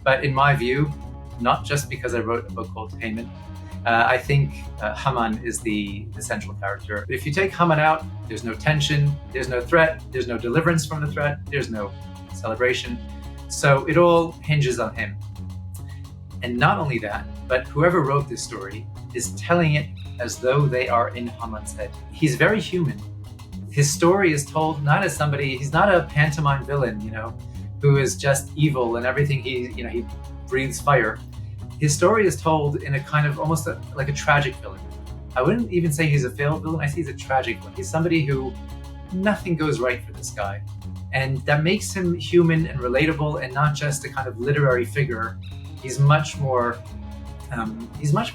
But in my view, not just because I wrote a book called Haman, I think Haman is the central character. If you take Haman out, there's no tension, there's no threat, there's no deliverance from the threat, there's no celebration. So it all hinges on him. And not only that, but whoever wrote this story is telling it as though they are in Haman's head. He's very human. His story is told not as somebody, he's not a pantomime villain, who is just evil and everything he breathes fire. His story is told in a kind of almost like a tragic villain. I wouldn't even say he's a failed villain, I say he's a tragic villain. He's somebody who nothing goes right for this guy. And that makes him human and relatable and not just a kind of literary figure. He's much more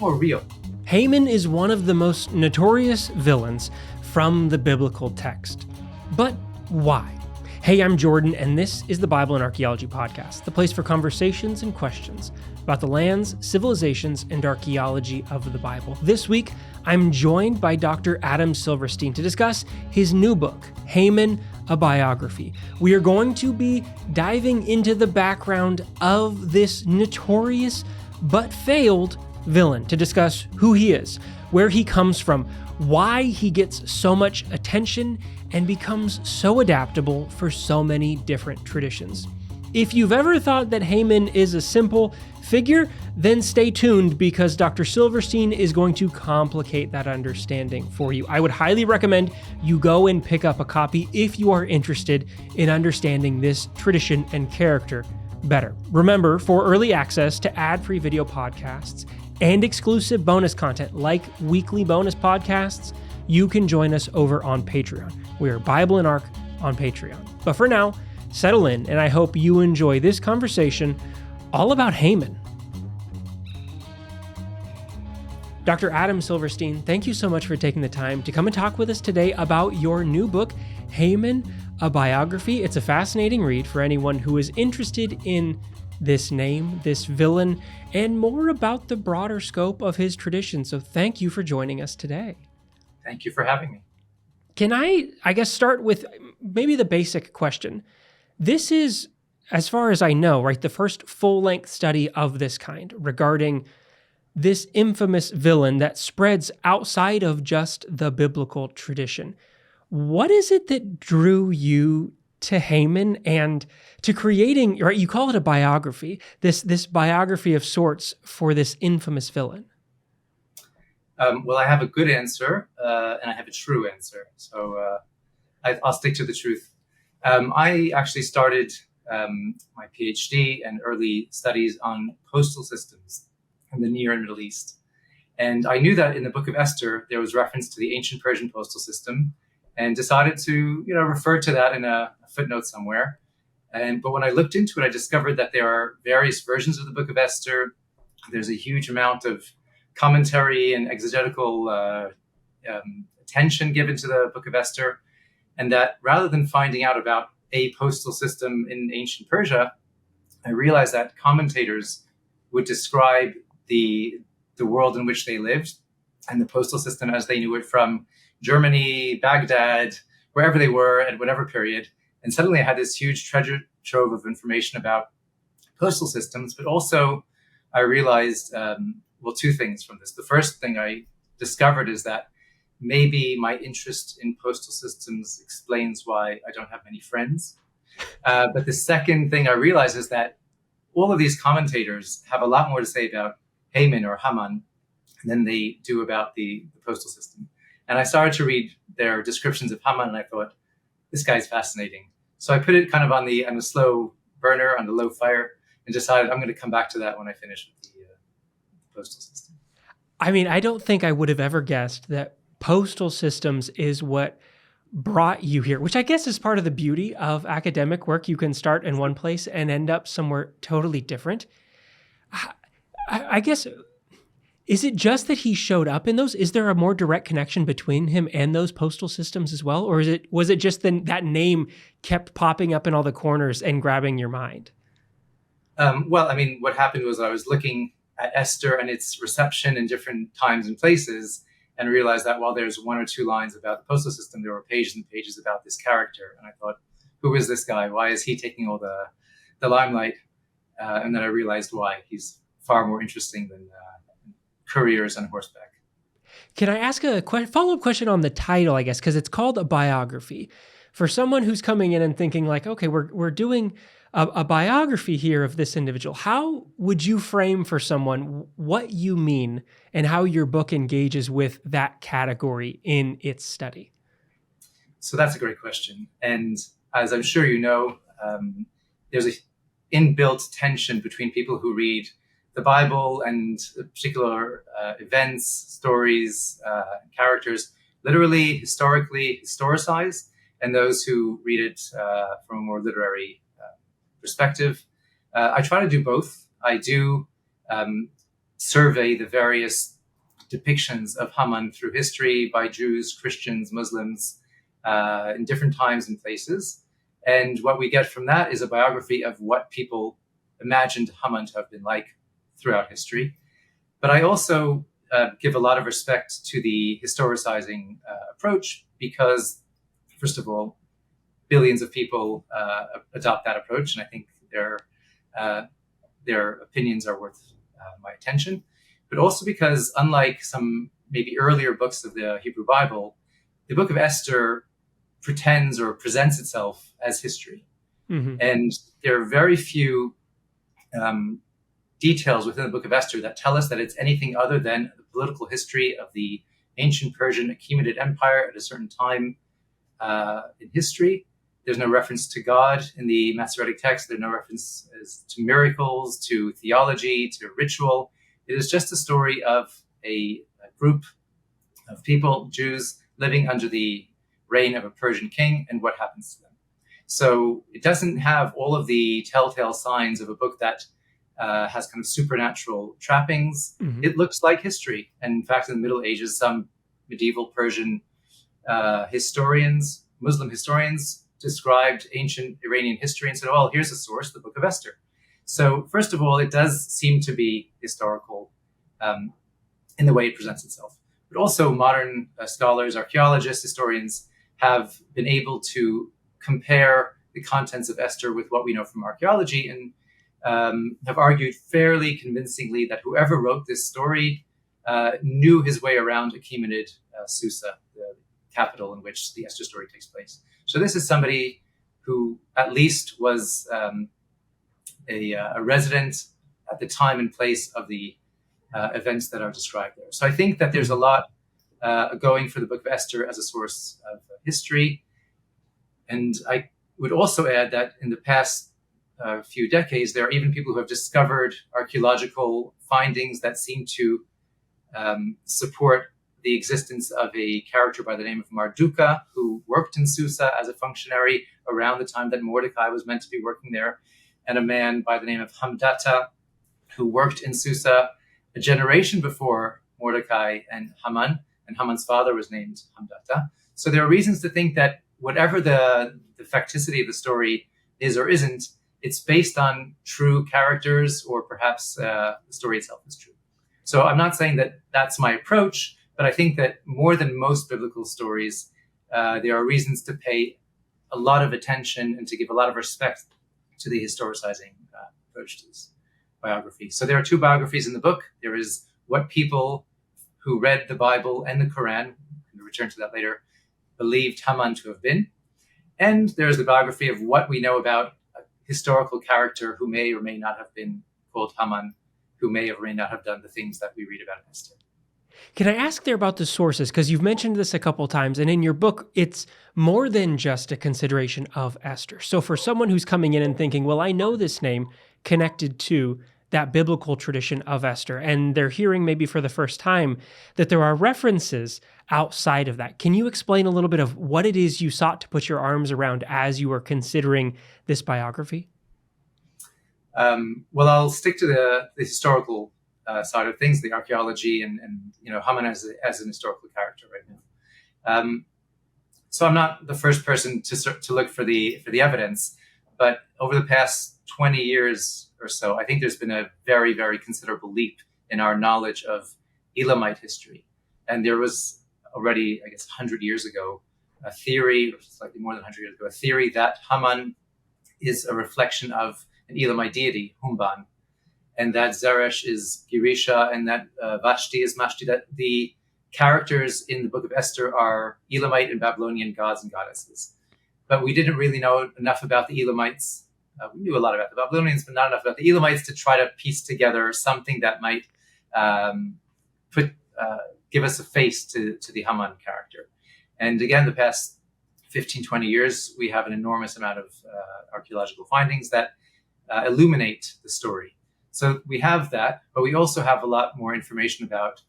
real. Haman is one of the most notorious villains from the biblical text. But why? Hey, I'm Jordan, and this is the Bible and Archaeology podcast, the place for conversations and questions about the lands, civilizations, and archaeology of the Bible. This week, I'm joined by Dr. Adam Silverstein to discuss his new book, Haman, a Biography. We are going to be diving into the background of this notorious but failed villain to discuss who he is, where he comes from, why he gets so much attention and becomes so adaptable for so many different traditions. If you've ever thought that Haman is a simple figure, then stay tuned because Dr. Silverstein is going to complicate that understanding for you. I would highly recommend you go and pick up a copy if you are interested in understanding this tradition and character better. Remember, for early access to ad-free video podcasts and exclusive bonus content like weekly bonus podcasts, you can join us over on Patreon. We are Bible and Arc on Patreon. But for now, settle in, and I hope you enjoy this conversation all about Haman. Dr. Adam Silverstein, thank you so much for taking the time to come and talk with us today about your new book, Haman, a Biography. It's a fascinating read for anyone who is interested in this name, this villain, and more about the broader scope of his tradition. So thank you for joining us today. Thank you for having me. Can I guess, start with maybe the basic question? This is, as far as I know, right, the first full-length study of this kind regarding this infamous villain that spreads outside of just the biblical tradition. What is it that drew you to Haman and to creating, right, you call it a biography, this biography of sorts for this infamous villain? Well, I have a good answer and I have a true answer. So I'll stick to the truth. I actually started my PhD and early studies on postal systems in the Near and Middle East. And I knew that in the Book of Esther, there was reference to the ancient Persian postal system and decided to, refer to that in a footnote somewhere. But when I looked into it, I discovered that there are various versions of the Book of Esther. There's a huge amount of commentary and exegetical attention given to the Book of Esther. And that rather than finding out about a postal system in ancient Persia, I realized that commentators would describe the world in which they lived and the postal system as they knew it from Germany, Baghdad, wherever they were at whatever period. And suddenly I had this huge treasure trove of information about postal systems, but also I realized, two things from this. The first thing I discovered is that maybe my interest in postal systems explains why I don't have many friends. But the second thing I realized is that all of these commentators have a lot more to say about Haman or Haman than they do about the postal system. And I started to read their descriptions of Haman, and I thought, this guy's fascinating. So I put it kind of on the slow burner, on the low fire, and decided I'm going to come back to that when I finish with the postal system. I mean, I don't think I would have ever guessed that postal systems is what brought you here, which I guess is part of the beauty of academic work. You can start in one place and end up somewhere totally different. I guess, is it just that he showed up in those? Is there a more direct connection between him and those postal systems as well? Or was it just that name kept popping up in all the corners and grabbing your mind? What happened was I was looking at Esther and its reception in different times and places and realized that while there's one or two lines about the postal system, there were pages and pages about this character. And I thought, who is this guy? Why is he taking all the limelight? And then I realized why. He's far more interesting than couriers on horseback. Can I ask a follow-up question on the title, I guess, because it's called a biography. For someone who's coming in and thinking like, okay, we're doing a biography here of this individual, how would you frame for someone what you mean and how your book engages with that category in its study? So that's a great question. And as I'm sure you know, there's an inbuilt tension between people who read the Bible and particular events, stories, characters, literally, historically, historicize, and those who read it from a more literary perspective. I try to do both. I do survey the various depictions of Haman through history by Jews, Christians, Muslims, in different times and places. And what we get from that is a biography of what people imagined Haman to have been like throughout history. But I also give a lot of respect to the historicizing approach because, first of all, billions of people adopt that approach, and I think their opinions are worth my attention. But also because, unlike some maybe earlier books of the Hebrew Bible, the Book of Esther pretends or presents itself as history. Mm-hmm. And there are very few details within the Book of Esther that tell us that it's anything other than the political history of the ancient Persian Achaemenid Empire at a certain time in history. There's no reference to God in the Masoretic text. There's no reference to miracles, to theology, to ritual. It is just a story of a group of people, Jews, living under the reign of a Persian king and what happens to them. So it doesn't have all of the telltale signs of a book that has kind of supernatural trappings. Mm-hmm. It looks like history. And in fact, in the Middle Ages, some medieval Persian historians, Muslim historians, described ancient Iranian history and said, oh, well, here's a source, the Book of Esther. So first of all, it does seem to be historical in the way it presents itself. But also modern scholars, archaeologists, historians have been able to compare the contents of Esther with what we know from archaeology and have argued fairly convincingly that whoever wrote this story knew his way around Achaemenid Susa, the capital in which the Esther story takes place. So this is somebody who at least was a resident at the time and place of the events that are described there. So I think that there's a lot going for the Book of Esther as a source of history. And I would also add that in the past few decades, there are even people who have discovered archaeological findings that seem to support the existence of a character by the name of Marduka, who worked in Susa as a functionary around the time that Mordecai was meant to be working there, and a man by the name of Hamdata, who worked in Susa a generation before Mordecai and Haman's father was named Hamdata. So there are reasons to think that whatever the facticity of the story is or isn't, it's based on true characters, or perhaps the story itself is true. So I'm not saying that that's my approach, but I think that more than most biblical stories, there are reasons to pay a lot of attention and to give a lot of respect to the historicizing approach to this biography. So there are two biographies in the book. There is what people who read the Bible and the Quran, we'll return to that later, believed Haman to have been. And there's the biography of what we know about a historical character who may or may not have been called Haman, who may or may not have done the things that we read about in Esther. Can I ask there about the sources? Because you've mentioned this a couple times, and in your book, it's more than just a consideration of Esther. So for someone who's coming in and thinking, well, I know this name connected to that biblical tradition of Esther, and they're hearing maybe for the first time that there are references outside of that. Can you explain a little bit of what it is you sought to put your arms around as you were considering this biography? Well, I'll stick to the historical side of things, the archaeology, and Haman as an historical character right now. So I'm not the first person to look for the evidence, but over the past 20 years or so, I think there's been a very, very considerable leap in our knowledge of Elamite history. And there was already, I guess, 100 years ago, a theory, or slightly more than 100 years ago, a theory that Haman is a reflection of an Elamite deity, Humban, and that Zeresh is Girisha, and that Vashti is Mashti, that the characters in the Book of Esther are Elamite and Babylonian gods and goddesses. But we didn't really know enough about the Elamites. We knew a lot about the Babylonians, but not enough about the Elamites to try to piece together something that might give us a face to the Haman character. And again, the past 15, 20 years, we have an enormous amount of archaeological findings that illuminate the story. So we have that, but we also have a lot more information about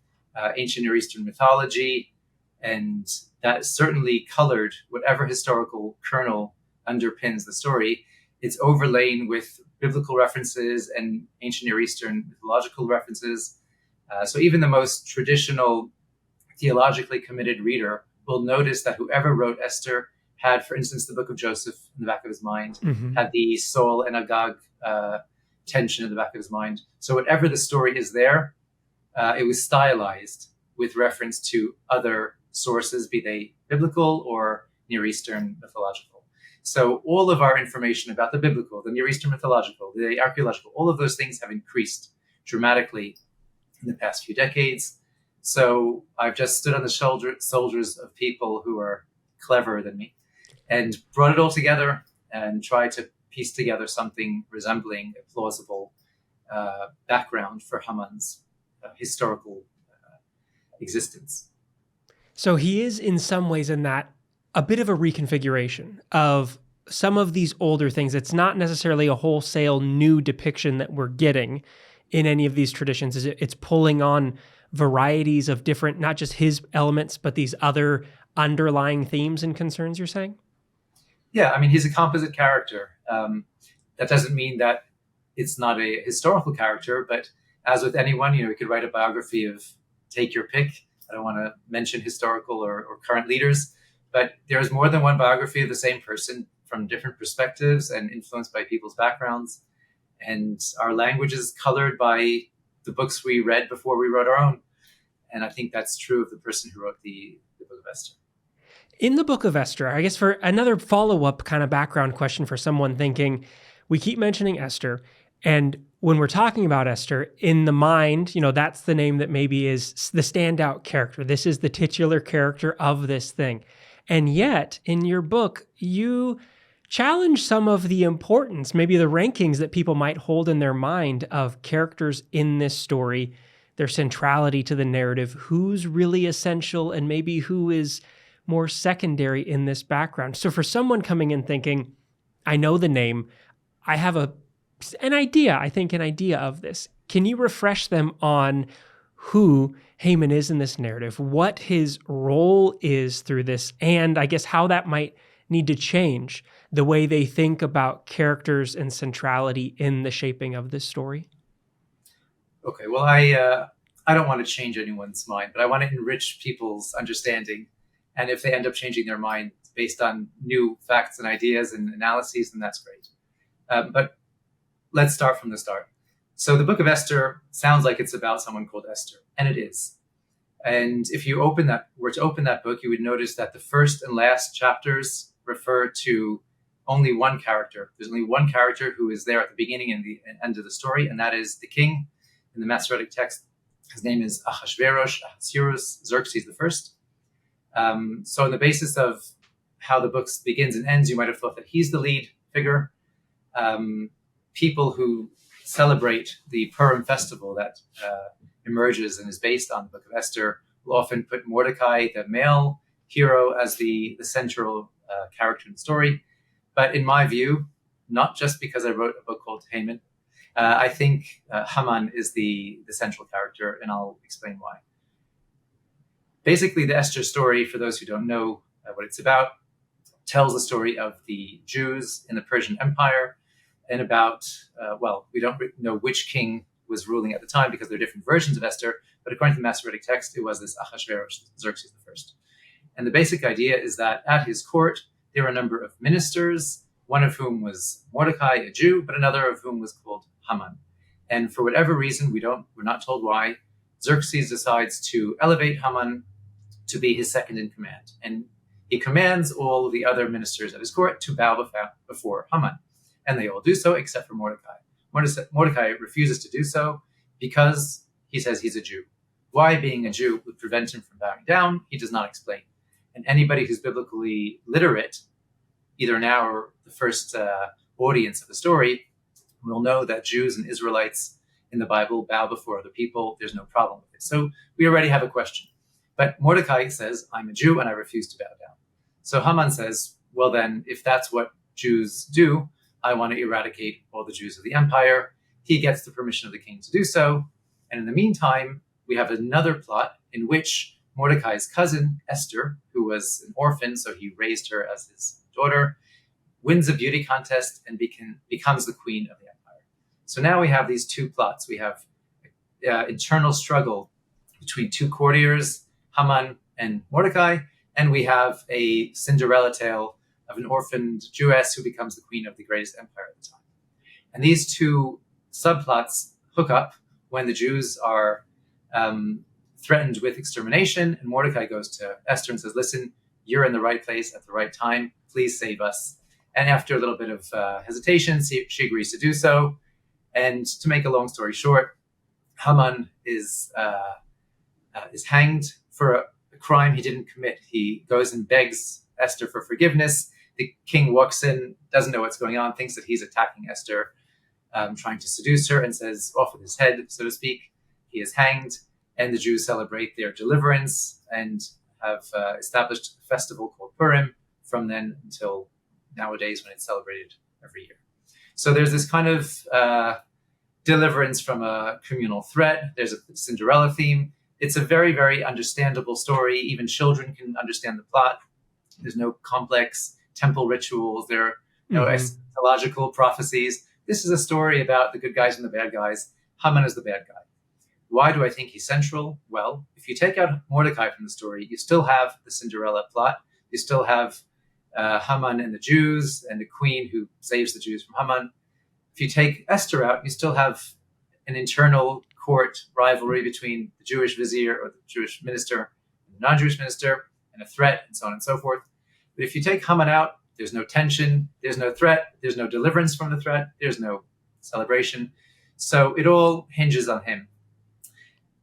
ancient Near Eastern mythology, and that certainly colored whatever historical kernel underpins the story. It's overlain with biblical references and ancient Near Eastern mythological references. So even the most traditional, theologically committed reader will notice that whoever wrote Esther had, for instance, the Book of Joseph in the back of his mind, had the Saul and Agag tension in the back of his mind. So whatever the story is there, it was stylized with reference to other sources, be they biblical or Near Eastern mythological. So all of our information about the biblical, the Near Eastern mythological, the archaeological, all of those things have increased dramatically in the past few decades. So I've just stood on the shoulders of people who are cleverer than me and brought it all together and tried to piece together something resembling a plausible background for Haman's historical existence. So he is in some ways in that a bit of a reconfiguration of some of these older things. It's not necessarily a wholesale new depiction that we're getting in any of these traditions. It's pulling on varieties of different, not just his elements, but these other underlying themes and concerns, you're saying? Yeah, I mean, he's a composite character. That doesn't mean that it's not a historical character, but as with anyone, you could write a biography of take your pick. I don't want to mention historical or current leaders, but there's more than one biography of the same person from different perspectives and influenced by people's backgrounds. And our language is colored by the books we read before we wrote our own. And I think that's true of the person who wrote the Book of Esther. In the Book of Esther, I guess for another follow-up kind of background question for someone thinking, we keep mentioning Esther, and when we're talking about Esther, in the mind, that's the name that maybe is the standout character. This is the titular character of this thing. And yet, in your book, you challenge some of the importance, maybe the rankings that people might hold in their mind of characters in this story, their centrality to the narrative, who's really essential, and maybe who is more secondary in this background. So for someone coming in thinking, I know the name, I have an idea of this. Can you refresh them on who Haman is in this narrative, what his role is through this, and I guess how that might need to change the way they think about characters and centrality in the shaping of this story? Okay, well, I don't want to change anyone's mind, but I want to enrich people's understanding. And if they end up changing their mind based on new facts and ideas and analyses, then that's great. But let's start from the start. So the Book of Esther sounds like it's about someone called Esther, and it is. And if you were to open that book, you would notice that the first and last chapters refer to only one character. There's only one character who is there at the beginning and the end of the story, and that is the king. In the Masoretic text, his name is Ahasuerus, Xerxes the First. So on the basis of how the book begins and ends, you might have thought that he's the lead figure. People who celebrate the Purim festival that emerges and is based on the Book of Esther will often put Mordecai, the male hero, as the central character in the story. But in my view, not just because I wrote a book called Haman, I think Haman is the central character, and I'll explain why. Basically, the Esther story, for those who don't know what it's about, tells the story of the Jews in the Persian Empire and about, we don't know which king was ruling at the time because there are different versions of Esther, but according to the Masoretic text, it was this Ahasuerus, Xerxes the First. And the basic idea is that at his court, there were a number of ministers, one of whom was Mordecai, a Jew, but another of whom was called Haman. And for whatever reason, we're not told why, Xerxes decides to elevate Haman to be his second in command. And he commands all the other ministers at his court to bow before Haman. and they all do so except for Mordecai. Mordecai refuses to do so because he says he's a Jew. Why being a Jew would prevent him from bowing down, he does not explain. And anybody who's biblically literate, either now or the first audience of the story, will know that Jews and Israelites in the Bible bow before other people. There's no problem with it. So we already have a question. But Mordecai says, I'm a Jew and I refuse to bow down. So Haman says, well then, if that's what Jews do, I want to eradicate all the Jews of the empire. He gets the permission of the king to do so. And in the meantime, we have another plot in which Mordecai's cousin, Esther, who was an orphan, so he raised her as his daughter, wins a beauty contest and becomes the queen of the empire. So now we have these two plots. We have internal struggle between two courtiers, Haman and Mordecai, and we have a Cinderella tale of an orphaned Jewess who becomes the queen of the greatest empire at the time. And these two subplots hook up when the Jews are threatened with extermination, and Mordecai goes to Esther and says, listen, you're in the right place at the right time. Please save us. And after a little bit of hesitation, she agrees to do so. And to make a long story short, Haman is hanged for a crime he didn't commit. He goes and begs Esther for forgiveness. The king walks in, doesn't know what's going on, thinks that he's attacking Esther, trying to seduce her, and says, off with his head, so to speak. He is hanged, and the Jews celebrate their deliverance and have established a festival called Purim from then until nowadays when it's celebrated every year. So there's this kind of deliverance from a communal threat. There's a Cinderella theme. It's a very, very understandable story. Even children can understand the plot. There's no complex temple rituals. There are no eschatological prophecies. This is a story about the good guys and the bad guys. Haman is the bad guy. Why do I think he's central? Well, if you take out Mordecai from the story, you still have the Cinderella plot. You still have Haman and the Jews and the queen who saves the Jews from Haman. If you take Esther out, you still have an internal court rivalry between the Jewish vizier or the Jewish minister and the non-Jewish minister, and a threat, and so on and so forth. But if you take Haman out, there's no tension, there's no threat, there's no deliverance from the threat, there's no celebration. So it all hinges on him.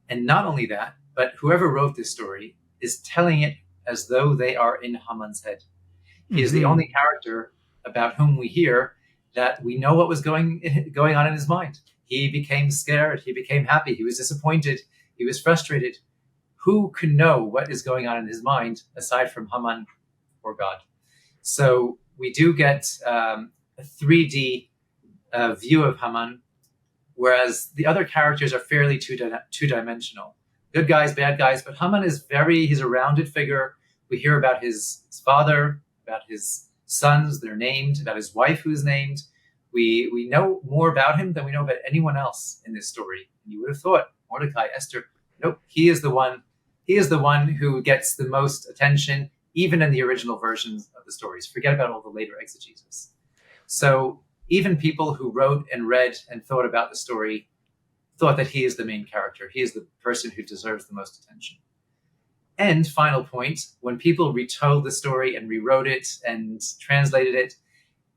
And not only that, but whoever wrote this story is telling it as though they are in Haman's head. He is the only character about whom we hear that we know what was going on in his mind. He became scared. He became happy. He was disappointed. He was frustrated. Who can know what is going on in his mind aside from Haman or God? So we do get a 3D view of Haman, whereas the other characters are fairly two-dimensional. Good guys, bad guys, but Haman is he's a rounded figure. We hear about his father, about his sons, they're named, about his wife who's named. We know more about him than we know about anyone else in this story. And you would have thought, Mordecai, Esther, nope, he is the one who gets the most attention, even in the original versions of the stories. Forget about all the later exegesis. So even people who wrote and read and thought about the story thought that he is the main character. He is the person who deserves the most attention. And final point, when people retold the story and rewrote it and translated it,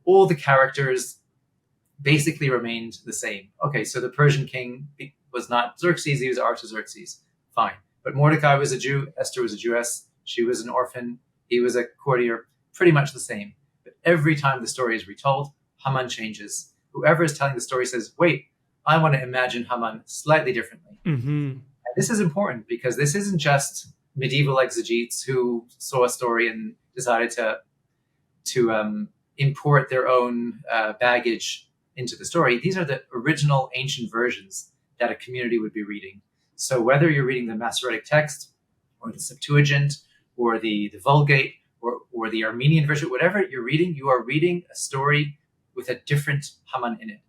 all the characters basically remained the same. Okay, so the Persian king was not Xerxes, he was Artaxerxes. Fine. But Mordecai was a Jew, Esther was a Jewess, she was an orphan, he was a courtier, pretty much the same. But every time the story is retold, Haman changes. Whoever is telling the story says, wait, I want to imagine Haman slightly differently. And this is important because this isn't just medieval exegetes who saw a story and decided to import their own baggage into the story. These are the original ancient versions that a community would be reading. So whether you're reading the Masoretic text or the Septuagint or the Vulgate or the Armenian version, whatever you're reading, you are reading a story with a different Haman in it.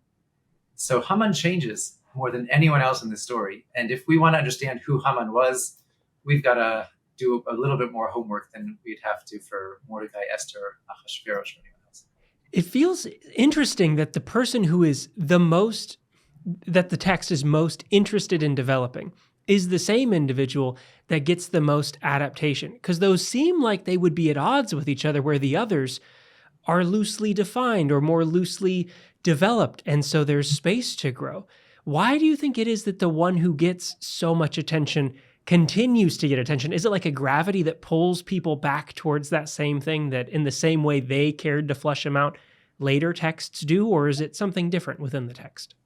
So Haman changes more than anyone else in the story. And if we want to understand who Haman was, we've got to do a little bit more homework than we'd have to for Mordecai, Esther, Ahasuerus, or anyone else. It feels interesting that the person who is that the text is most interested in developing is the same individual that gets the most adaptation, because those seem like they would be at odds with each other, where the others are loosely defined or more loosely developed, and so there's space to grow. Why do you think it is that the one who gets so much attention continues to get attention? Is it like a gravity that pulls people back towards that same thing, that in the same way they cared to flesh him out, later texts do, or is it something different within the text?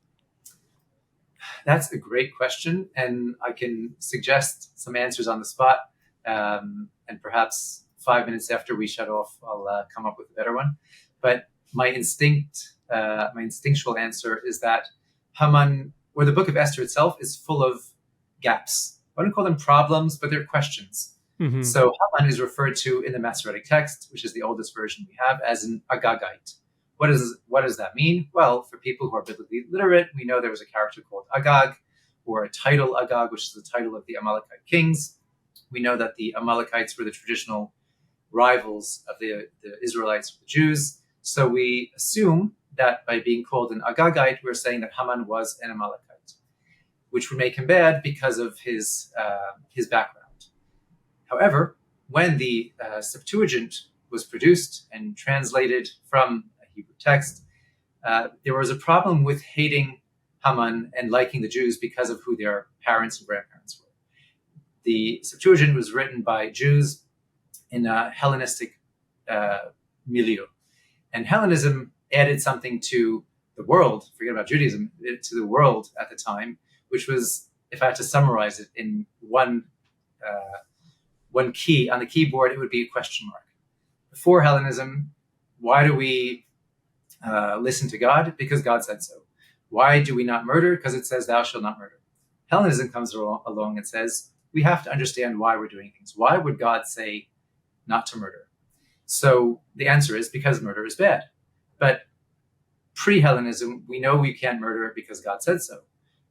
That's a great question, and I can suggest some answers on the spot, and perhaps 5 minutes after we shut off, I'll come up with a better one. But my instinctual answer is that Haman, or the Book of Esther itself, is full of gaps. I wouldn't call them problems, but they're questions. Mm-hmm. So Haman is referred to in the Masoretic text, which is the oldest version we have, as an Agagite. What does that mean? Well, for people who are biblically literate, we know there was a character called Agag, or a title Agag, which is the title of the Amalekite kings. We know that the Amalekites were the traditional rivals of the Israelites, the Jews. So we assume that by being called an Agagite, we're saying that Haman was an Amalekite, which would make him bad because of his background. However, when the Septuagint was produced and translated from a Hebrew text, there was a problem with hating Haman and liking the Jews because of who their parents and grandparents were. The Septuagint was written by Jews in a Hellenistic milieu. And Hellenism added something to the world, forget about Judaism, to the world at the time, which was, if I had to summarize it in one key, on the keyboard, it would be a question mark. Before Hellenism, why do we listen to God? Because God said so. Why do we not murder? Because it says, thou shalt not murder. Hellenism comes along and says, we have to understand why we're doing things. Why would God say not to murder? So the answer is because murder is bad. But pre-Hellenism, we know we can't murder because God said so.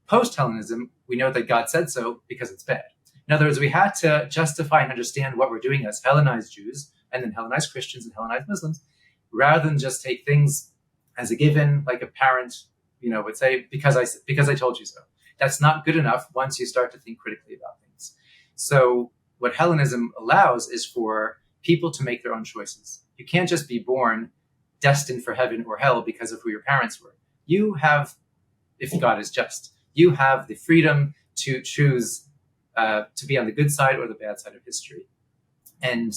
Post-Hellenism, we know that God said so because it's bad. In other words, we had to justify and understand what we're doing as Hellenized Jews, and then Hellenized Christians and Hellenized Muslims, rather than just take things as a given, like a parent, would say, because I told you so. That's not good enough once you start to think critically about things. So what Hellenism allows is for people to make their own choices. You can't just be born destined for heaven or hell because of who your parents were. You have, if God is just, you have the freedom to choose to be on the good side or the bad side of history. And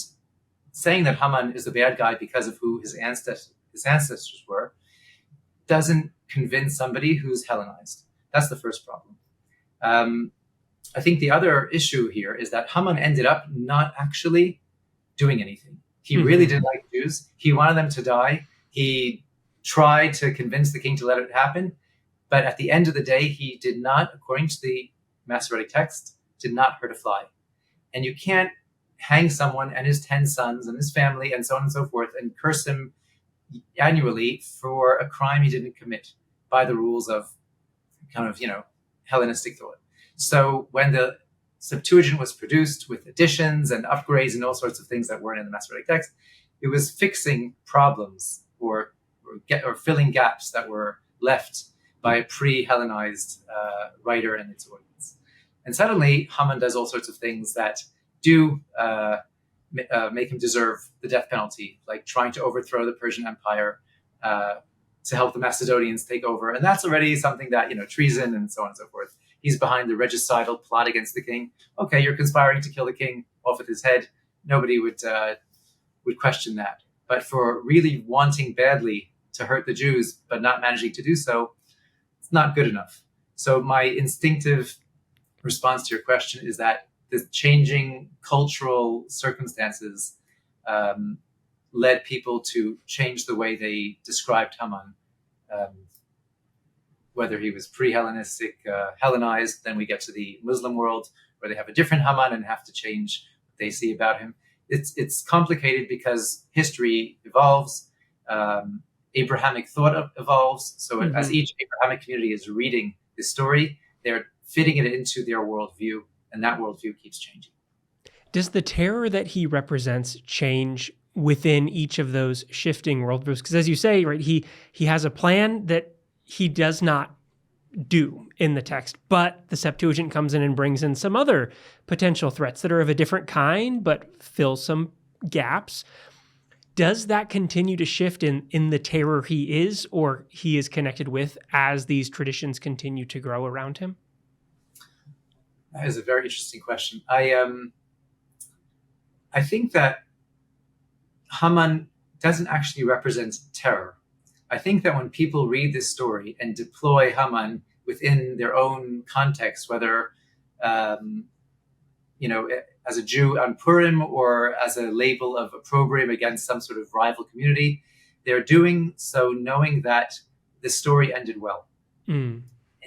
saying that Haman is the bad guy because of who his ancestors were doesn't convince somebody who's Hellenized. That's the first problem. I think the other issue here is that Haman ended up not actually doing anything. He really didn't like Jews. He wanted them to die. He tried to convince the king to let it happen. But at the end of the day, he did not, according to the Masoretic text, did not hurt a fly. And you can't hang someone and his 10 sons and his family and so on and so forth and curse him annually for a crime he didn't commit by the rules of Hellenistic thought. So when the Septuagint was produced with additions and upgrades and all sorts of things that weren't in the Masoretic text, it was fixing problems or filling gaps that were left by a pre-Hellenized writer and its audience. And suddenly, Haman does all sorts of things that do make him deserve the death penalty, like trying to overthrow the Persian Empire to help the Macedonians take over. And that's already something that, treason and so on and so forth. He's behind the regicidal plot against the king. Okay, you're conspiring to kill the king off with his head. Nobody would question that. But for really wanting badly to hurt the Jews, but not managing to do so, it's not good enough. So my instinctive response to your question is that the changing cultural circumstances led people to change the way they described Haman. Whether he was pre-Hellenistic, Hellenized, then we get to the Muslim world where they have a different Haman and have to change what they see about him. It's complicated because history evolves, Abrahamic thought evolves. So as each Abrahamic community is reading this story, they're fitting it into their worldview, and that worldview keeps changing. Does the terror that he represents change within each of those shifting worldviews? Because as you say, right, he has a plan that he does not do in the text, but the Septuagint comes in and brings in some other potential threats that are of a different kind, but fill some gaps. Does that continue to shift in the terror he is or he is connected with as these traditions continue to grow around him? That is a very interesting question. I think that Haman doesn't actually represent terror. I think that when people read this story and deploy Haman within their own context, whether as a Jew on Purim or as a label of opprobrium against some sort of rival community, they're doing so knowing that the story ended well. In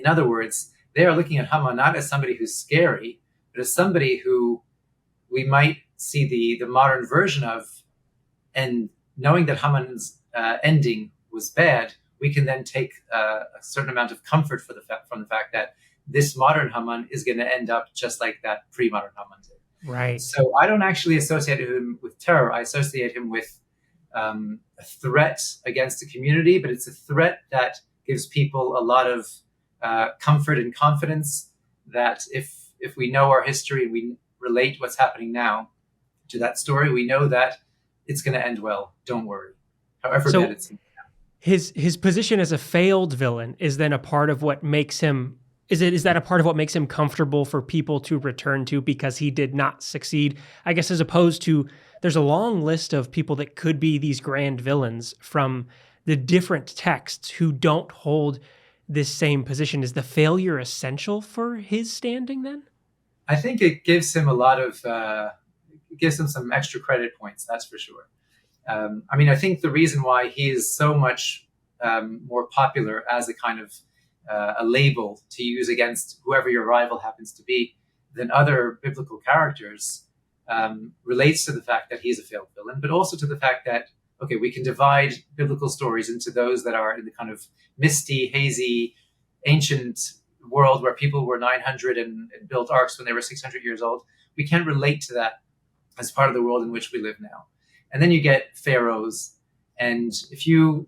other words, they are looking at Haman not as somebody who's scary, but as somebody who we might see the modern version of, and knowing that Haman's ending was bad, we can then take a certain amount of comfort from the fact that this modern Haman is going to end up just like that pre-modern Haman did. Right. So I don't actually associate him with terror. I associate him with a threat against the community, but it's a threat that gives people a lot of comfort and confidence that if we know our history and we relate what's happening now to that story, we know that it's going to end well. Don't worry. However bad it seems. His position as a failed villain is then a part of what makes him. Is that a part of what makes him comfortable for people to return to because he did not succeed? I guess as opposed to there's a long list of people that could be these grand villains from the different texts who don't hold this same position. Is the failure essential for his standing then? I think it gives him a lot of, it gives him some extra credit points, that's for sure. I think the reason why he is so much more popular as a kind of a label to use against whoever your rival happens to be than other biblical characters relates to the fact that he's a failed villain, but also to the fact that, okay, we can divide biblical stories into those that are in the kind of misty, hazy, ancient world where people were 900 and built arks when they were 600 years old. We can't relate to that as part of the world in which we live now. And then you get pharaohs. And if you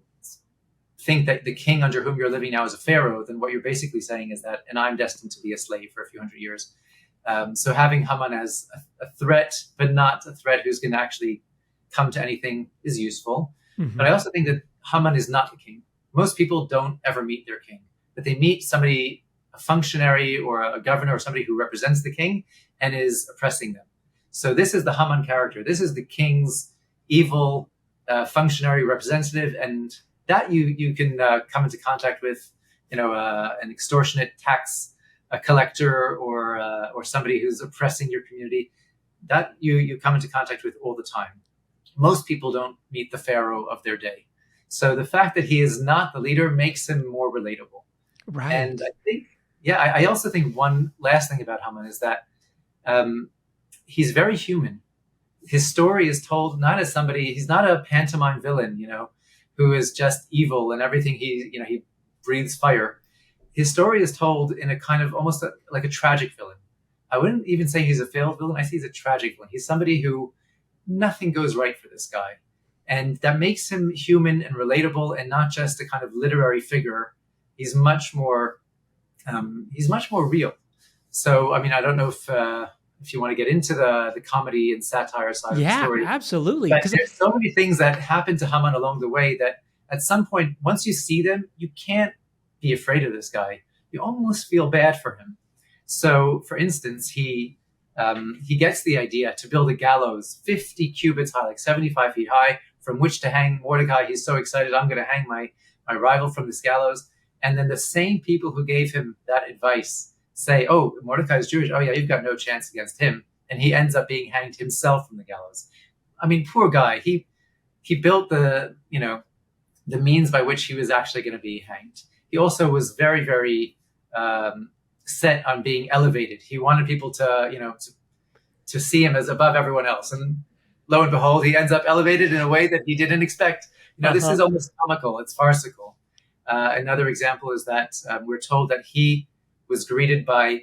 think that the king under whom you're living now is a pharaoh, then what you're basically saying is that, and I'm destined to be a slave for a few hundred years. So having Haman as a threat, but not a threat who's going to actually come to anything, is useful. Mm-hmm. But I also think that Haman is not the king. Most people don't ever meet their king, but they meet somebody, a functionary or a governor or somebody who represents the king and is oppressing them. So this is the Haman character. This is the king's evil functionary representative, and that you can come into contact with, an extortionate tax collector or somebody who's oppressing your community. That you come into contact with all the time. Most people don't meet the pharaoh of their day. So the fact that he is not the leader makes him more relatable. Right. And I think, I also think one last thing about Haman is that he's very human. His story is told not as somebody, he's not a pantomime villain, who is just evil and everything he breathes fire. His story is told in a kind of almost like a tragic villain. I wouldn't even say he's a failed villain. I say he's a tragic villain. He's somebody who nothing goes right for this guy. And that makes him human and relatable and not just a kind of literary figure. He's much more real. So, I don't know if you want to get into the comedy and satire side of the story. Yeah, absolutely. But there's so many things that happen to Haman along the way that at some point, once you see them, you can't be afraid of this guy. You almost feel bad for him. So, for instance, he gets the idea to build a gallows 50 cubits high, like 75 feet high, from which to hang Mordecai. He's so excited, I'm going to hang my rival from this gallows. And then the same people who gave him that advice say, oh, Mordecai's Jewish. Oh, yeah, you've got no chance against him. And he ends up being hanged himself from the gallows. Poor guy. He built the means by which he was actually going to be hanged. He also was very, very set on being elevated. He wanted people to see him as above everyone else. And lo and behold, he ends up elevated in a way that he didn't expect. This is almost comical. It's farcical. Another example is that we're told that he was greeted by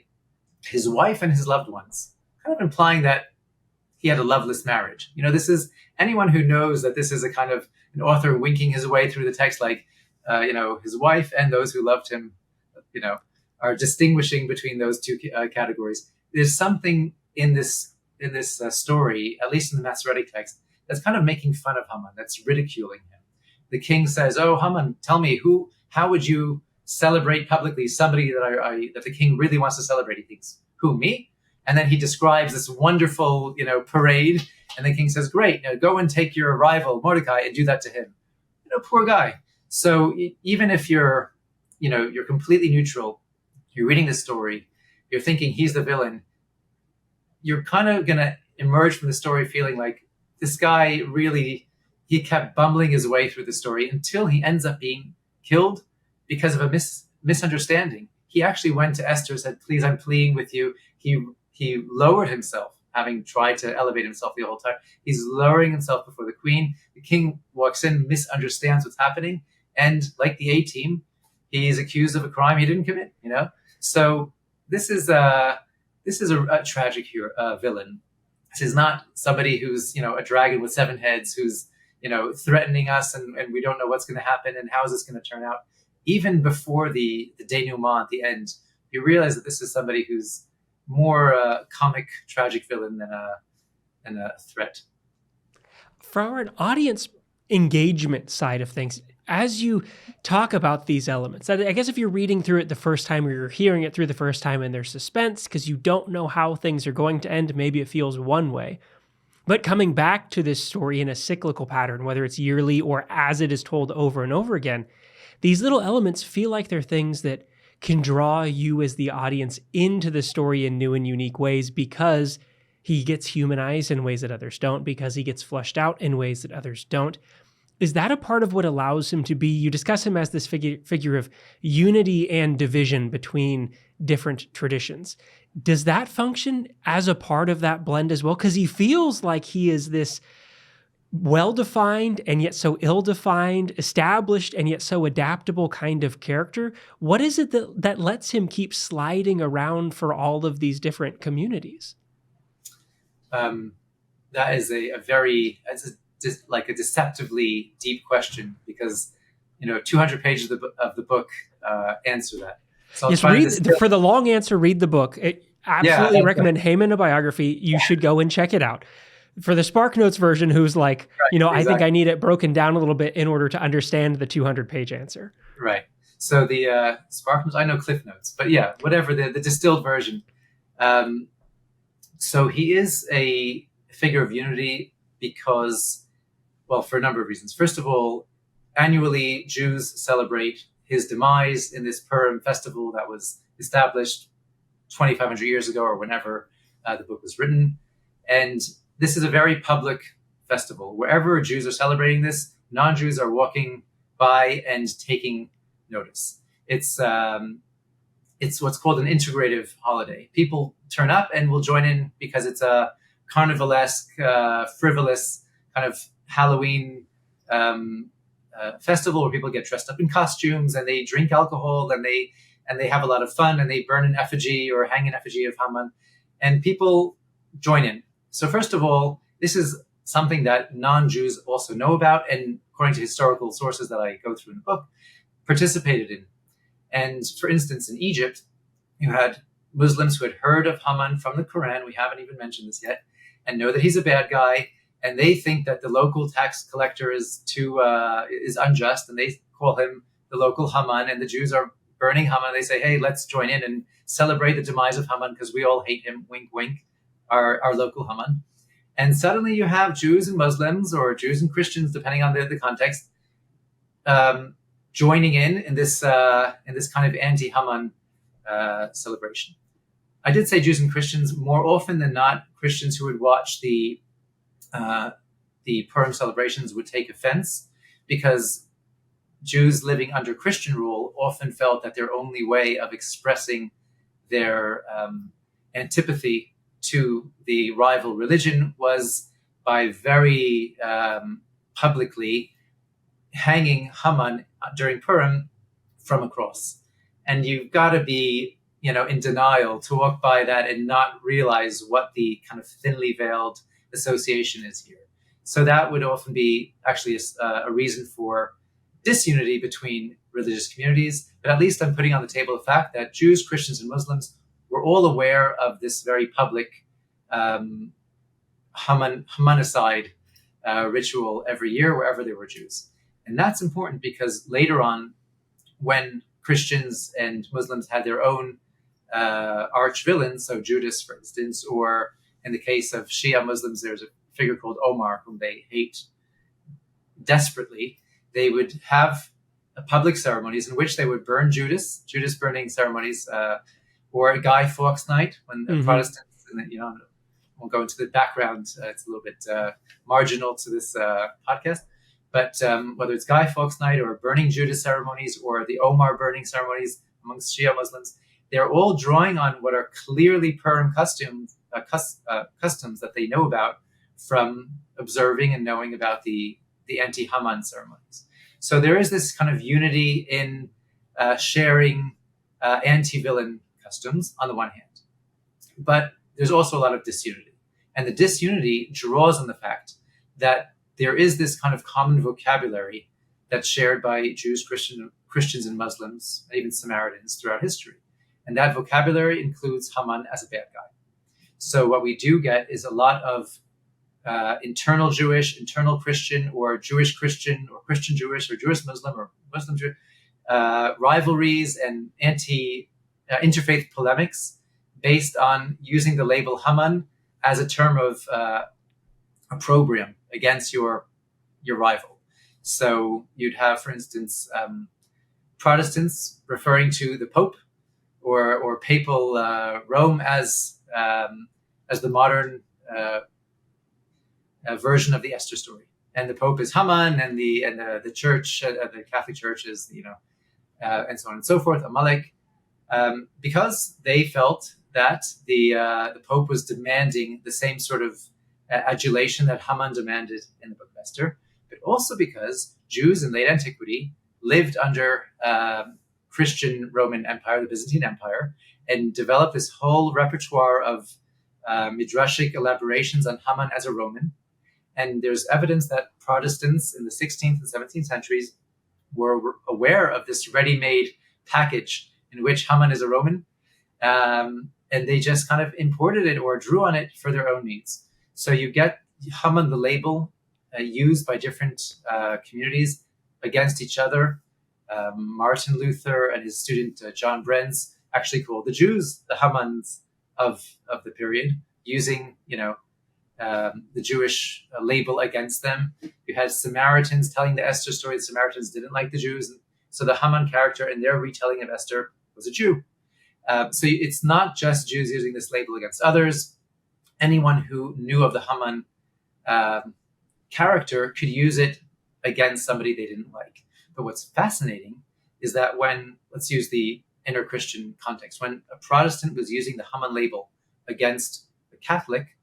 his wife and his loved ones, kind of implying that he had a loveless marriage. This is anyone who knows that this is a kind of an author winking his way through the text, like, his wife and those who loved him, are distinguishing between those two categories. There's something in this story, at least in the Masoretic text, that's kind of making fun of Haman, that's ridiculing him. The king says, "Oh, Haman, tell me, how would you celebrate publicly somebody that the king really wants to celebrate?" He thinks, "Who, me?" And then he describes this wonderful, parade. And the king says, "Great, go and take your rival Mordecai and do that to him." Poor guy. So even if you're completely neutral, you're reading the story, you're thinking he's the villain, you're kind of going to emerge from the story feeling like this guy really, he kept bumbling his way through the story until he ends up being killed because of a misunderstanding. He actually went to Esther and said, "Please, I'm pleading with you." He lowered himself, having tried to elevate himself the whole time. He's lowering himself before the queen. The king walks in, misunderstands what's happening. And like the A-team, he's accused of a crime he didn't commit, So this is a tragic villain. This is not somebody who's, a dragon with 7 heads who's, threatening us and we don't know what's going to happen and how is this going to turn out. Even before the denouement at the end, you realize that this is somebody who's more a comic, tragic villain than a threat. From an audience engagement side of things, as you talk about these elements, I guess if you're reading through it the first time or you're hearing it through the first time and there's suspense because you don't know how things are going to end, maybe it feels one way. But coming back to this story in a cyclical pattern, whether it's yearly or as it is told over and over again, these little elements feel like they're things that can draw you as the audience into the story in new and unique ways because he gets humanized in ways that others don't, because he gets fleshed out in ways that others don't. Is that a part of what allows him to be, you discuss him as this figure of unity and division between different traditions. Does that function as a part of that blend as well? Because he feels like he is this well-defined and yet so ill-defined, established and yet so adaptable kind of character. What is it that lets him keep sliding around for all of these different communities? That is a deceptively deep question because 200 pages of the book answer that. So yes, for the long answer, read the book. Absolutely recommend Haman, a biography. You should go and check it out. For the Spark Notes version, who's like, exactly. I think I need it broken down a little bit in order to understand the 200-page answer. Right. So the Spark Notes, I know Cliff Notes, but whatever, the distilled version. So he is a figure of unity because, for a number of reasons. First of all, annually, Jews celebrate his demise in this Purim festival that was established 2,500 years ago or whenever the book was written. And this is a very public festival. Wherever Jews are celebrating this, non-Jews are walking by and taking notice. It's what's called an integrative holiday. People turn up and will join in because it's a carnivalesque, frivolous kind of Halloween festival where people get dressed up in costumes and they drink alcohol and they have a lot of fun and they burn an effigy or hang an effigy of Haman, and people join in. So first of all, this is something that non-Jews also know about and, according to historical sources that I go through in the book, participated in. And for instance, in Egypt, you had Muslims who had heard of Haman from the Quran, we haven't even mentioned this yet, and know that he's a bad guy, and they think that the local tax collector is unjust, and they call him the local Haman, and the Jews are burning Haman. They say, hey, let's join in and celebrate the demise of Haman because we all hate him, wink, wink. Our local Haman. And suddenly you have Jews and Muslims or Jews and Christians, depending on the context, joining in this kind of anti-Haman celebration. I did say Jews and Christians. More often than not, Christians who would watch the Purim celebrations would take offense because Jews living under Christian rule often felt that their only way of expressing their antipathy to the rival religion was by very publicly hanging Haman during Purim from a cross. And you've got to be, in denial to walk by that and not realize what the kind of thinly veiled association is here. So that would often be actually a reason for disunity between religious communities. But at least I'm putting on the table the fact that Jews, Christians, and Muslims were all aware of this very public Hamanocide ritual every year wherever there were Jews. And that's important because later on, when Christians and Muslims had their own arch villains, so Judas, for instance, or in the case of Shia Muslims, there's a figure called Omar, whom they hate desperately. They would have public ceremonies in which they would burn Judas burning ceremonies, or Guy Fawkes Night, when the Protestants, and won't go into the background, it's a little bit marginal to this podcast, but whether it's Guy Fawkes Night or burning Judas ceremonies or the Omar burning ceremonies amongst Shia Muslims, they're all drawing on what are clearly Purim customs that they know about from observing and knowing about the anti-Haman ceremonies. So there is this kind of unity in sharing anti-villain customs on the one hand, but there's also a lot of disunity. And the disunity draws on the fact that there is this kind of common vocabulary that's shared by Jews, Christians, and Muslims, and even Samaritans throughout history. And that vocabulary includes Haman as a bad guy. So what we do get is a lot of internal Jewish, internal Christian, or Jewish Christian, or Christian Jewish, or Jewish Muslim, or Muslim Jewish rivalries and interfaith polemics based on using the label Haman as a term of opprobrium against your rival. So you'd have, for instance, Protestants referring to the Pope or papal Rome as the modern version of the Esther story, and the Pope is Haman, and the Church, the Catholic Church is and so on and so forth, Amalek, because they felt that the Pope was demanding the same sort of adulation that Haman demanded in the Book of Esther, but also because Jews in late antiquity lived under Christian Roman Empire, the Byzantine Empire, and developed this whole repertoire of midrashic elaborations on Haman as a Roman. And there's evidence that Protestants in the 16th and 17th centuries were aware of this ready-made package in which Haman is a Roman, and they just kind of imported it or drew on it for their own needs. So you get Haman, the label, used by different communities against each other. Martin Luther and his student John Brenz actually called the Jews the Hamans of the period, using the Jewish label against them. You had Samaritans telling the Esther story. The Samaritans didn't like the Jews, and so the Haman character in their retelling of Esther was a Jew. So it's not just Jews using this label against others. Anyone who knew of the Haman character could use it against somebody they didn't like. But what's fascinating is that when, let's use the inner Christian context, when a Protestant was using the Haman label against the Catholic,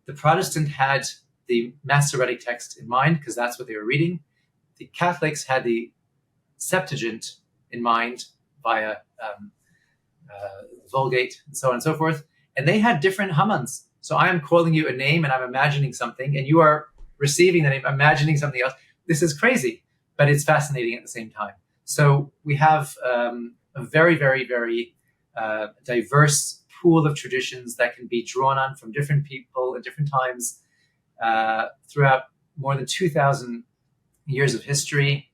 the Protestant had the Masoretic text in mind because that's what they were reading. The Catholics had the Septuagint in mind via Vulgate and so on and so forth. And they had different Hamans. So I am calling you a name and I'm imagining something, and you are receiving the name, imagining something else. This is crazy, but it's fascinating at the same time. So we have a very, very, very diverse pool of traditions that can be drawn on from different people at different times throughout more than 2,000 years of history,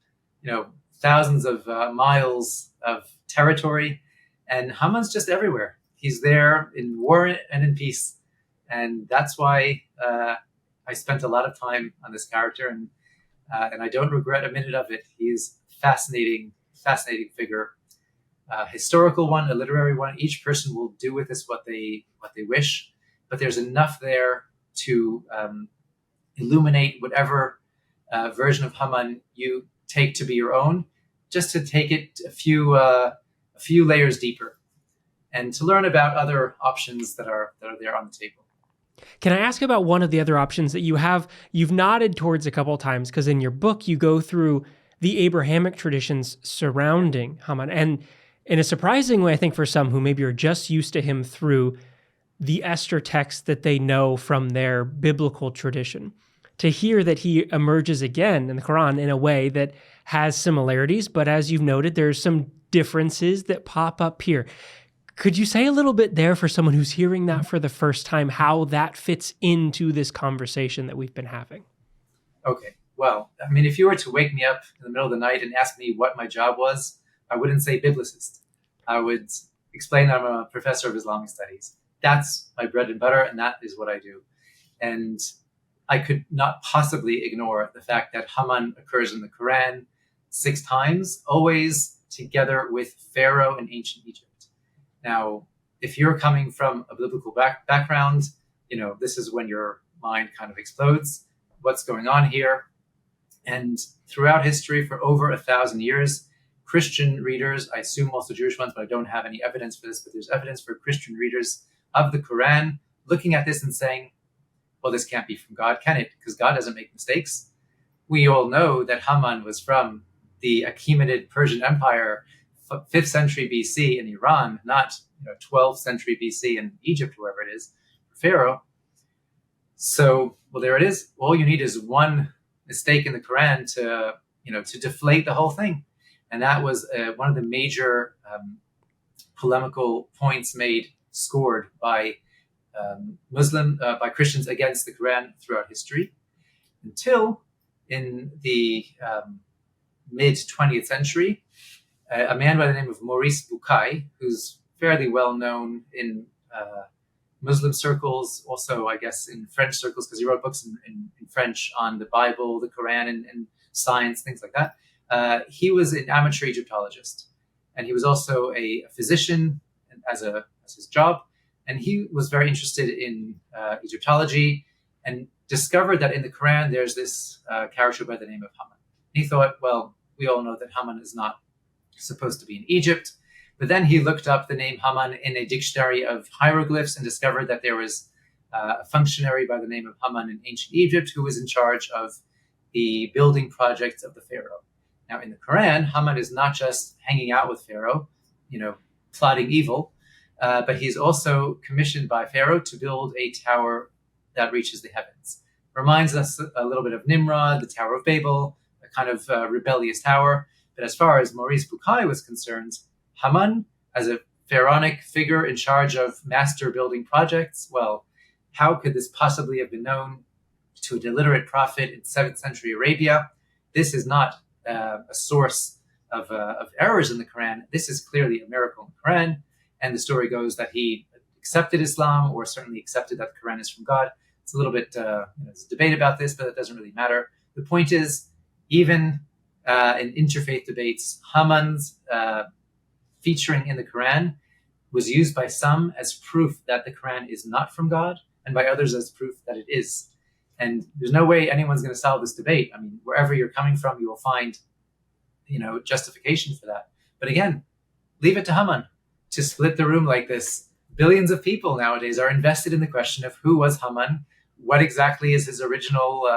thousands of miles of territory. And Haman's just everywhere. He's there in war and in peace. And that's why I spent a lot of time on this character, and I don't regret a minute of it. He's fascinating figure, historical one, a literary one. Each person will do with this what they wish, but there's enough there to illuminate whatever version of Haman you take to be your own, just to take it a few layers deeper, and to learn about other options that are there on the table. Can I ask about one of the other options that you've nodded towards a couple of times, because in your book you go through the Abrahamic traditions surrounding Haman, and in a surprising way, I think for some who maybe are just used to him through the Esther text that they know from their biblical tradition, to hear that he emerges again in the Quran in a way that has similarities, but as you've noted, there's some differences that pop up here. Could you say a little bit there for someone who's hearing that for the first time, how that fits into this conversation that we've been having? Okay, well, I mean, if you were to wake me up in the middle of the night and ask me what my job was, I wouldn't say biblicist. I would explain I'm a professor of Islamic studies. That's my bread and butter, and that is what I do. And I could not possibly ignore the fact that Haman occurs in the Quran 6 times, always together with Pharaoh in ancient Egypt. Now, if you're coming from a biblical background, this is when your mind kind of explodes. What's going on here? And throughout history, for over 1,000 years, Christian readers, I assume also Jewish ones, but I don't have any evidence for this, but there's evidence for Christian readers of the Quran looking at this and saying, well, this can't be from God, can it? Because God doesn't make mistakes. We all know that Haman was from the Achaemenid Persian Empire, 5th century BC in Iran, not 12th century BC in Egypt, wherever it is, Pharaoh. So, well, there it is. All you need is one mistake in the Quran to deflate the whole thing. And that was one of the major polemical points scored by by Christians against the Quran throughout history, until in the mid 20th century, a man by the name of Maurice Bucaille, who's fairly well known in Muslim circles, also I guess in French circles, because he wrote books in French on the Bible, the Quran, and science, things like that. He was an amateur Egyptologist, and he was also a physician as his job. And he was very interested in Egyptology and discovered that in the Quran, there's this character by the name of Haman. He thought, well, we all know that Haman is not supposed to be in Egypt. But then he looked up the name Haman in a dictionary of hieroglyphs and discovered that there was a functionary by the name of Haman in ancient Egypt who was in charge of the building projects of the Pharaoh. Now, in the Quran, Haman is not just hanging out with Pharaoh, plotting evil, but he's also commissioned by Pharaoh to build a tower that reaches the heavens. Reminds us a little bit of Nimrod, the Tower of Babel, a kind of rebellious tower. But as far as Maurice Bucaille was concerned, Haman, as a pharaonic figure in charge of master building projects, well, how could this possibly have been known to an illiterate prophet in 7th century Arabia? This is not a source of errors in the Quran. This is clearly a miracle in the Quran. And the story goes that he accepted Islam, or certainly accepted that the Quran is from God. It's a little bit, there's a debate about this, but it doesn't really matter. The point is, even in interfaith debates, Haman's featuring in the Quran was used by some as proof that the Quran is not from God, and by others as proof that it is. And there's no way anyone's going to solve this debate. I mean, wherever you're coming from, you will find, justification for that. But again, leave it to Haman to split the room like this. Billions of people nowadays are invested in the question of who was Haman, what exactly is his original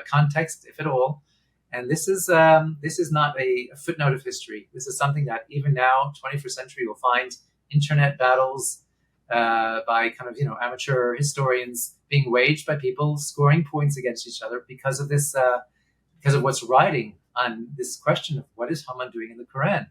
context, if at all. And this is not a footnote of history. This is something that even now, 21st century, you'll find internet battles by kind of amateur historians being waged by people scoring points against each other because of this, because of what's riding on this question of what is Haman doing in the Quran.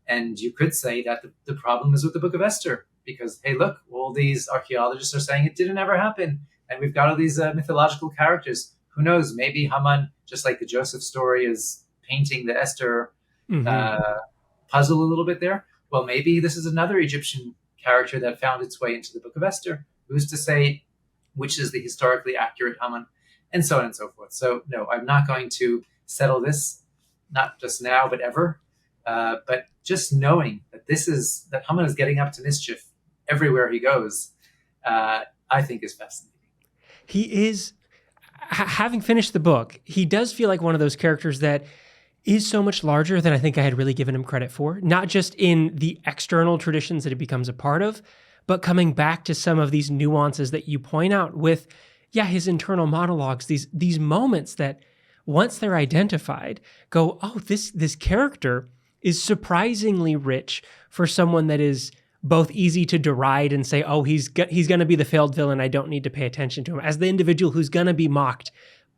And you could say that the problem is with the Book of Esther, because, hey, look, all these archaeologists are saying it didn't ever happen. And we've got all these mythological characters. Who knows? Maybe Haman, just like the Joseph story, is painting the Esther puzzle a little bit there. Well, maybe this is another Egyptian character that found its way into the Book of Esther. Who's to say which is the historically accurate Haman, and so on and so forth. So, no, I'm not going to settle this, not just now, but ever. But just knowing that Haman is getting up to mischief everywhere he goes, I think is fascinating. He is, having finished the book, he does feel like one of those characters that is so much larger than I think I had really given him credit for, not just in the external traditions that he becomes a part of, but coming back to some of these nuances that you point out with, his internal monologues, these moments that once they're identified, go, oh, this character is surprisingly rich for someone that is both easy to deride and say, oh, he's going to be the failed villain, I don't need to pay attention to him, as the individual who's going to be mocked.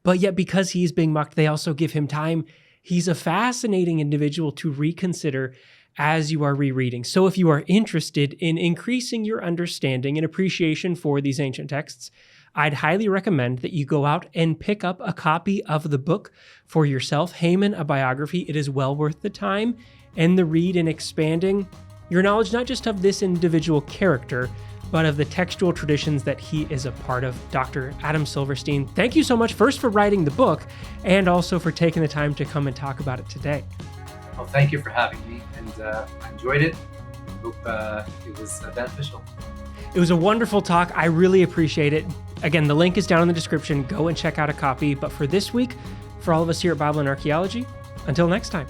But yet because he's being mocked, they also give him time. He's a fascinating individual to reconsider as you are rereading. So if you are interested in increasing your understanding and appreciation for these ancient texts, I'd highly recommend that you go out and pick up a copy of the book for yourself, Haman, a Biography. It is well worth the time and the read in expanding your knowledge, not just of this individual character, but of the textual traditions that he is a part of. Dr. Adam Silverstein, thank you so much first for writing the book and also for taking the time to come and talk about it today. Well, thank you for having me, and I enjoyed it. I hope it was beneficial. It was a wonderful talk. I really appreciate it. Again, the link is down in the description. Go and check out a copy. But for this week, for all of us here at Bible and Archaeology, until next time.